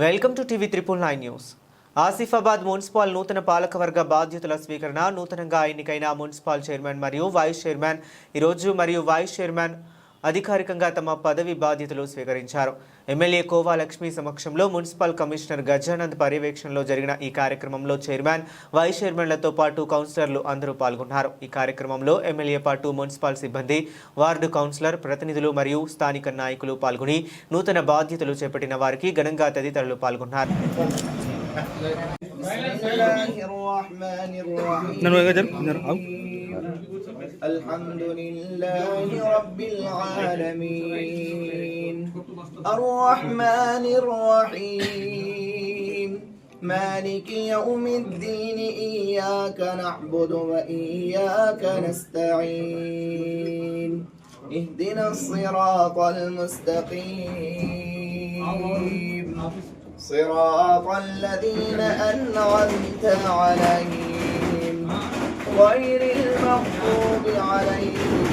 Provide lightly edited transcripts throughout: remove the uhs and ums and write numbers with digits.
Welcome to TV 999 news. Asifabad municipal నూతన పాలకవర్గ బాధ్యతల స్వీకరణ. నూతనంగా ఎన్నికైన మున్సిపల్ చైర్మన్ మరియు వైస్ చైర్మన్ ఈరోజు మరియు వైస్ చైర్మన్ అధికారికంగా తమ పదవి బాధ్యతలు స్వీకరించారు. ఎమ్మెల్యే కోవా లక్ష్మి సమక్షంలో మున్సిపల్ కమిషనర్ గజానంద్ పర్యవేక్షణలో జరిగిన ఈ కార్యక్రమంలో చైర్మన్, వైస్ చైర్మన్లతో పాటు కౌన్సిలర్లు అందరూ పాల్గొన్నారు. ఈ కార్యక్రమంలో ఎమ్మెల్యే పాటు మున్సిపల్ సిబ్బంది, వార్డు కౌన్సిలర్ ప్రతినిధులు మరియు స్థానిక నాయకులు పాల్గొని నూతన బాధ్యతలు చేపట్టిన వారికి ఘనంగా తదితరులు పాల్గొన్నారు. الحمد لله رب العالمين الرحمن الرحيم مالك يوم الدين إياك نعبد وإياك نستعين اهدنا الصراط المستقيم صراط الذين أنعمت عليهم غير المغضوب عليهم.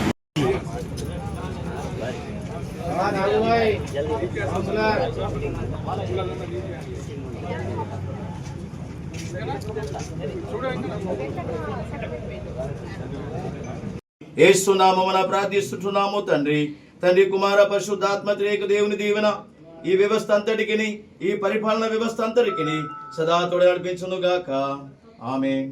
యేసునామమున ప్రార్థిస్తున్నాము తండ్రి. తండ్రి, కుమార, పరిశుద్ధాత్మ త్రియేక దేవుని దీవెన ఈ వ్యవస్థ అంతటికి, ఈ పరిపాలన వ్యవస్థ అంతటికి సదా తోడు నడిపించును గాక. ఆమేన్.